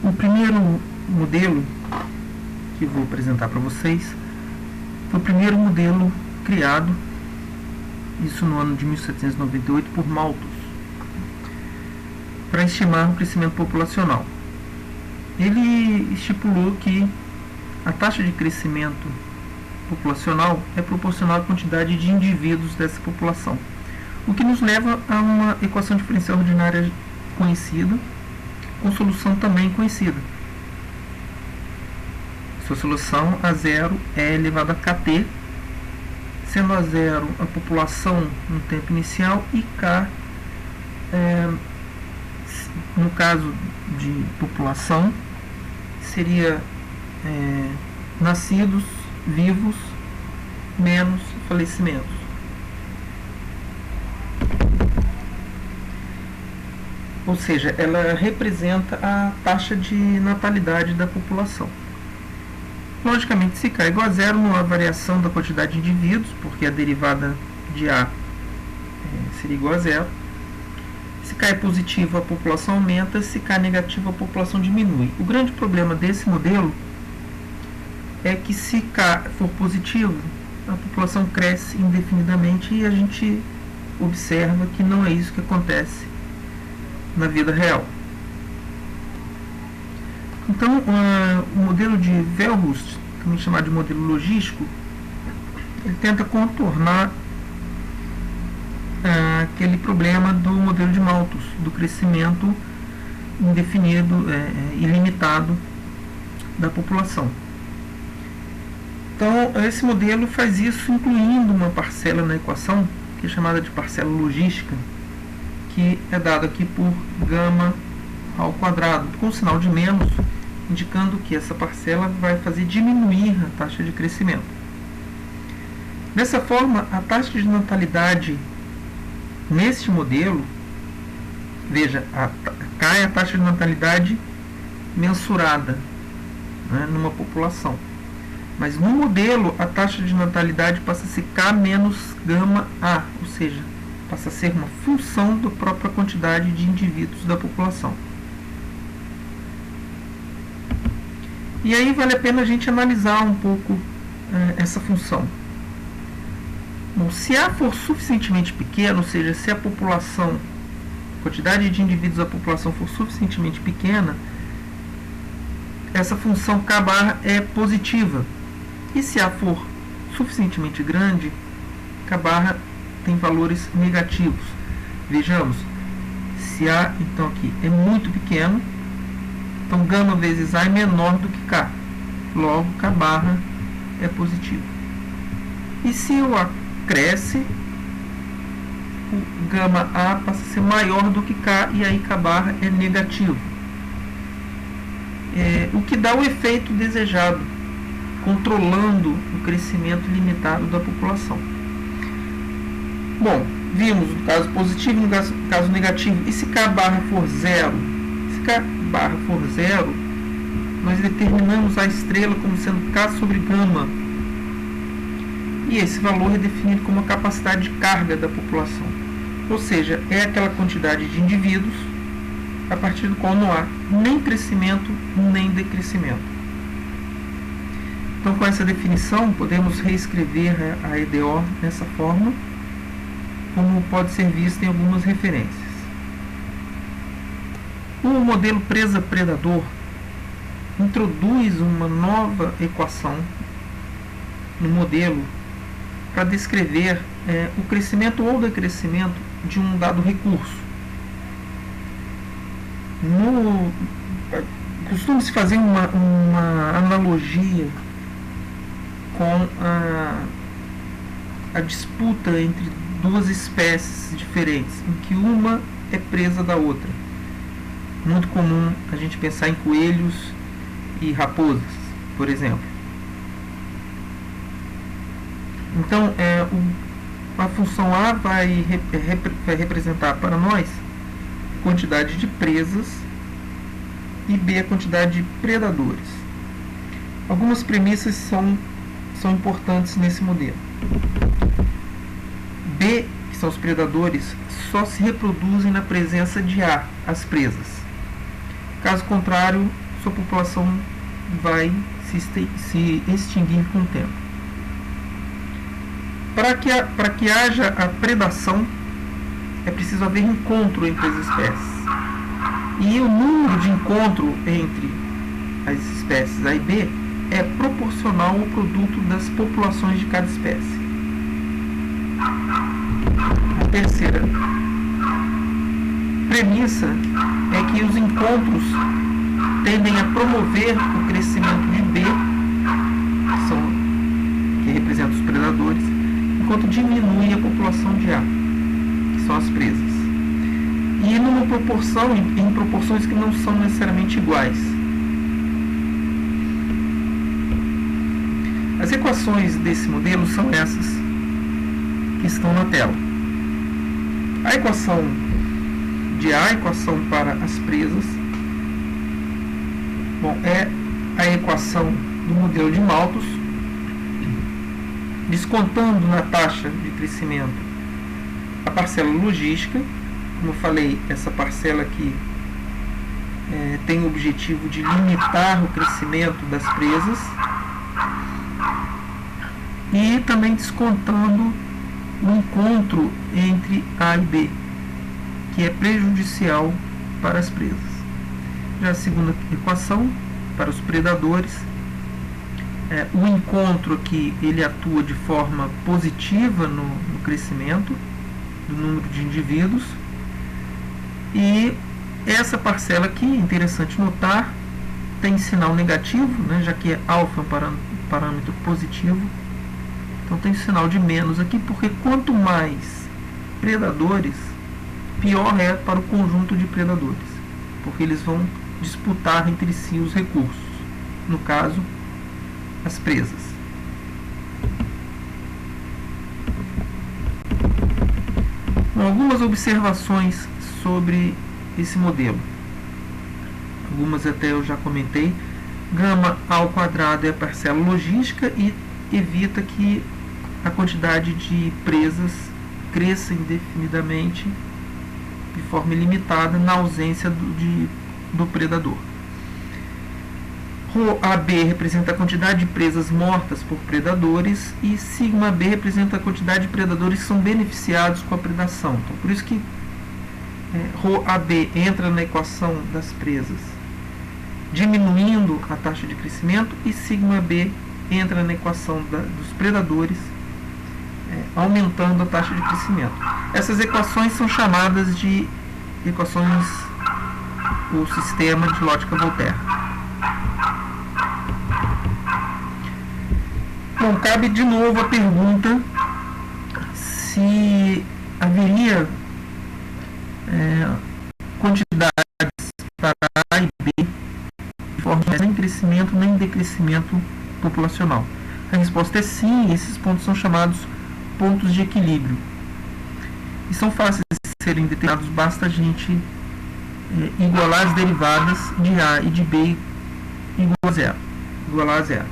O primeiro modelo que vou apresentar para vocês foi o primeiro modelo criado, isso no ano de 1798, por Malthus, para estimar o crescimento populacional. Ele estipulou que a taxa de crescimento populacional é proporcional à quantidade de indivíduos dessa população, o que nos leva a uma equação diferencial ordinária conhecida, com solução também conhecida. Sua solução A0 é elevado a kt, sendo A0 a população no tempo inicial e K, no caso de população, seria nascidos, vivos, menos falecimentos. Ou seja, ela representa a taxa de natalidade da população. Logicamente, se K é igual a zero, não há variação da quantidade de indivíduos, porque a derivada de A seria igual a zero. Se K é positivo, a população aumenta, se K é negativo, a população diminui. O grande problema desse modelo é que se K for positivo, a população cresce indefinidamente e a gente observa que não é isso que acontece na vida real. Então, o modelo de Wehrhust, também chamado de modelo logístico, ele tenta contornar aquele problema do modelo de Malthus, do crescimento indefinido, ilimitado da população. Então, esse modelo faz isso incluindo uma parcela na equação, que é chamada de parcela logística, que é dada aqui por gama ao quadrado, com sinal de menos, indicando que essa parcela vai fazer diminuir a taxa de crescimento. Dessa forma, a taxa de natalidade neste modelo, veja, K é a taxa de natalidade mensurada, né, numa população. Mas no modelo, a taxa de natalidade passa a ser K menos gama A, ou seja, passa a ser uma função da própria quantidade de indivíduos da população. E aí vale a pena a gente analisar um pouco essa função. Bom, se A for suficientemente pequeno, ou seja, se a população, a quantidade de indivíduos da população for suficientemente pequena, essa função K barra é positiva. E se A for suficientemente grande, K barra tem valores negativos. Vejamos, se A, então aqui, é muito pequeno, então gama vezes A é menor do que K, logo K barra é positivo. E se o A cresce, o gama A passa a ser maior do que K, e aí K barra é negativo. O que dá o efeito desejado, controlando o crescimento limitado da população. Bom, vimos no caso positivo e no caso negativo. E se K barra for zero? Se K barra for zero, nós determinamos a estrela como sendo K sobre gama. E esse valor é definido como a capacidade de carga da população. Ou seja, é aquela quantidade de indivíduos a partir do qual não há nem crescimento nem decrescimento. Então, com essa definição, podemos reescrever a EDO dessa forma, como pode ser visto em algumas referências. O modelo presa-predador introduz uma nova equação no modelo para descrever o crescimento ou decrescimento de um dado recurso. Costuma-se fazer uma analogia com a disputa entre duas espécies diferentes, em que uma é presa da outra. Muito comum a gente pensar em coelhos e raposas, por exemplo. Então, a função A vai representar para nós a quantidade de presas e B a quantidade de predadores. Algumas premissas são importantes nesse modelo. B, que são os predadores, só se reproduzem na presença de A, as presas. Caso contrário, sua população vai se extinguir com o tempo. Para que haja a predação, é preciso haver encontro entre as espécies. E o número de encontro entre as espécies A e B é proporcional ao produto das populações de cada espécie. A terceira premissa é que os encontros tendem a promover o crescimento de B, que representa os predadores, enquanto diminui a população de A, que são as presas. E numa proporção, em proporções que não são necessariamente iguais. As equações desse modelo são essas que estão na tela. A equação de A, a equação para as presas, é a equação do modelo de Malthus, descontando na taxa de crescimento a parcela logística. Como eu falei, essa parcela aqui tem o objetivo de limitar o crescimento das presas, e também descontando o encontro entre A e B, que é prejudicial para as presas. Já a segunda equação, para os predadores, o encontro aqui ele atua de forma positiva no crescimento do número de indivíduos, e essa parcela aqui, interessante notar, tem sinal negativo, já que alfa é um parâmetro positivo, então tem sinal de menos aqui, porque quanto mais predadores, pior é para o conjunto de predadores, porque eles vão disputar entre si os recursos, no caso, as presas. Algumas observações sobre esse modelo. Algumas até eu já comentei. Gama ao quadrado é a parcela logística e evita que a quantidade de presas cresça indefinidamente de forma ilimitada na ausência do predador. Rho AB representa a quantidade de presas mortas por predadores e sigma B representa a quantidade de predadores que são beneficiados com a predação. Então, por isso que Rho AB entra na equação das presas, diminuindo a taxa de crescimento, e sigma B entra na equação dos predadores, aumentando a taxa de crescimento. Essas equações são chamadas de equações do sistema de Lotka-Volterra. Bom, cabe de novo a pergunta se haveria quantidades para A e B de forma nem crescimento nem decrescimento populacional. A resposta é sim, e esses pontos são chamados pontos de equilíbrio. E são fáceis de serem determinados, basta a gente igualar as derivadas de A e de B igualar a zero.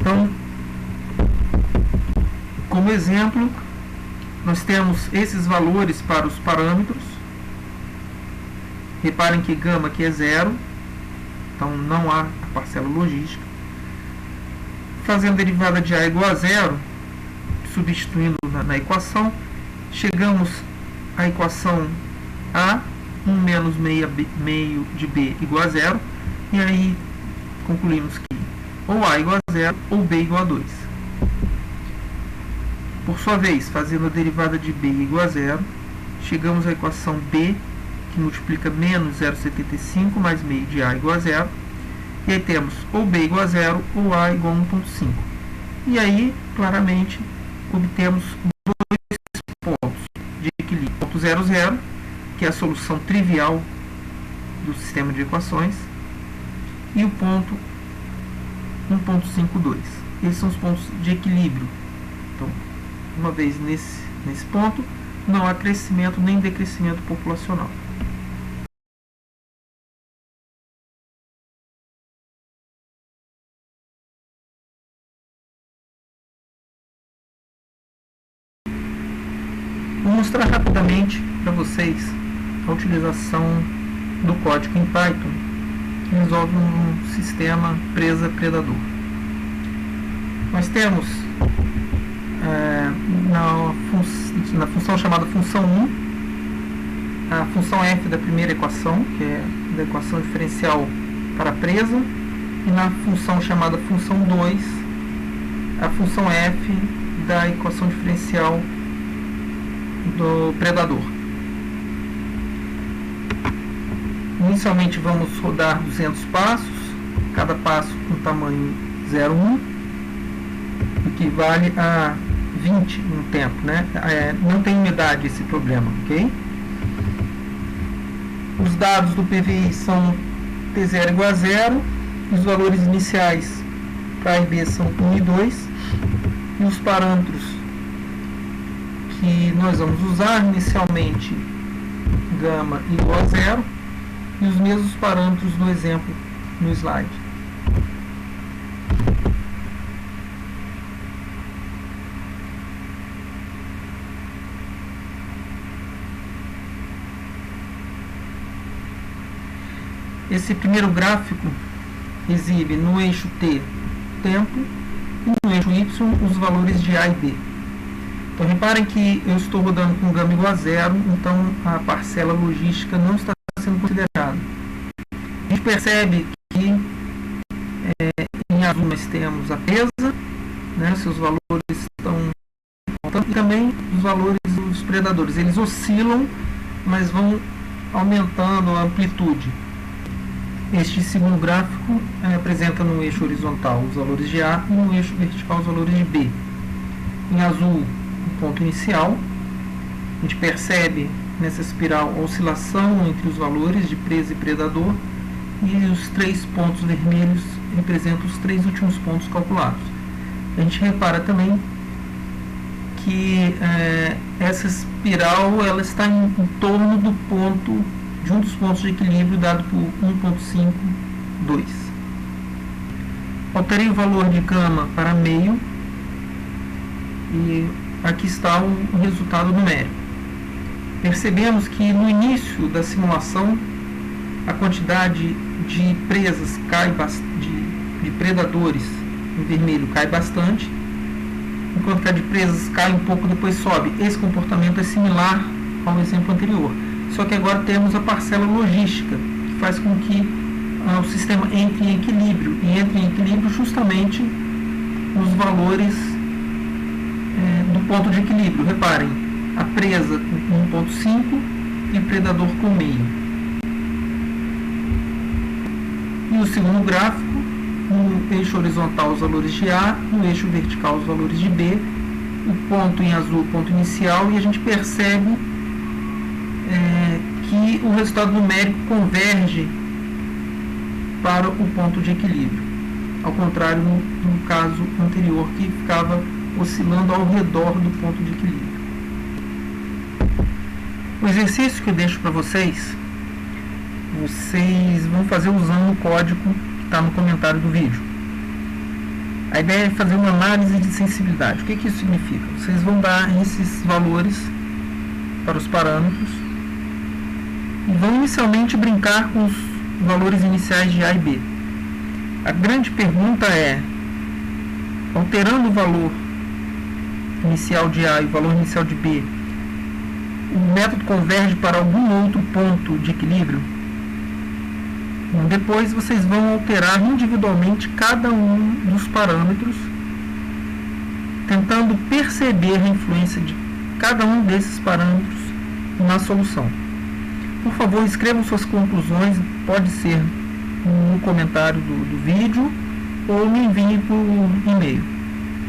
Então, como exemplo, nós temos esses valores para os parâmetros. Reparem que gama aqui é zero, então não há a parcela logística. Fazendo a derivada de A igual a zero, substituindo na equação, chegamos à equação A, 1 menos meio de B igual a zero, e aí concluímos que ou A igual a zero ou B igual a 2. Por sua vez, fazendo a derivada de B igual a zero, chegamos à equação B, que multiplica menos 0,75 mais meio de A igual a zero, e aí temos ou B igual a zero ou A igual a 1,5. E aí, claramente, obtemos dois pontos de equilíbrio. Ponto 0, 0, que é a solução trivial do sistema de equações, e o ponto 1,52. Esses são os pontos de equilíbrio. Então, uma vez nesse ponto, não há crescimento nem decrescimento populacional. Vou mostrar rapidamente para vocês a utilização do código em Python, que resolve um sistema presa-predador. Nós temos na função chamada função 1, a função f da primeira equação, que é da equação diferencial para a presa, e na função chamada função 2, a função f da equação diferencial do predador. Inicialmente vamos rodar 200 passos, cada passo com tamanho 0,1, equivale a 20 no tempo, né? Não tem umidade esse problema, ok? Os dados do PVI são T0 igual a 0, os valores iniciais para A e B são 1 e 2, e os parâmetros que nós vamos usar inicialmente gama igual a 0, e os mesmos parâmetros do exemplo no slide. Esse primeiro gráfico exibe no eixo T tempo e no eixo Y os valores de A e B. Então reparem que eu estou rodando com gama igual a 0, então a parcela logística não está sendo considerada. A gente percebe que em azul nós temos a presa, né, seus valores estão aumentando, e também os valores dos predadores. Eles oscilam, mas vão aumentando a amplitude. Este segundo gráfico apresenta no eixo horizontal os valores de A e no eixo vertical os valores de B. Em azul, o ponto inicial. A gente percebe nessa espiral a oscilação entre os valores de presa e predador, e os 3 pontos vermelhos representam os 3 últimos pontos calculados. A gente repara também que essa espiral ela está em torno do ponto de um dos pontos de equilíbrio dado por 1.52. Alterei o valor de gama para meio e aqui está o resultado numérico. Percebemos que no início da simulação a quantidade de presas de predadores em vermelho cai bastante, enquanto que a de presas cai um pouco, depois sobe. Esse comportamento é similar ao exemplo anterior. Só que agora temos a parcela logística, que faz com que o sistema entre em equilíbrio, e entre em equilíbrio justamente nos valores do ponto de equilíbrio. Reparem, a presa com 1.5 e o predador com meio. E o segundo gráfico, no eixo horizontal os valores de A, no eixo vertical os valores de B, o ponto em azul o ponto inicial, e a gente percebe que o resultado numérico converge para o ponto de equilíbrio, ao contrário no caso anterior, que ficava oscilando ao redor do ponto de equilíbrio. O exercício que eu deixo para vocês vão fazer usando o código que está no comentário do vídeo. A ideia é fazer uma análise de sensibilidade. O que isso significa? Vocês vão dar esses valores para os parâmetros e vão inicialmente brincar com os valores iniciais de A e B. A grande pergunta é, alterando o valor inicial de A e o valor inicial de B, o método converge para algum outro ponto de equilíbrio? Depois vocês vão alterar individualmente cada um dos parâmetros, tentando perceber a influência de cada um desses parâmetros na solução. Por favor, escrevam suas conclusões, pode ser no comentário do vídeo ou me enviem por e-mail.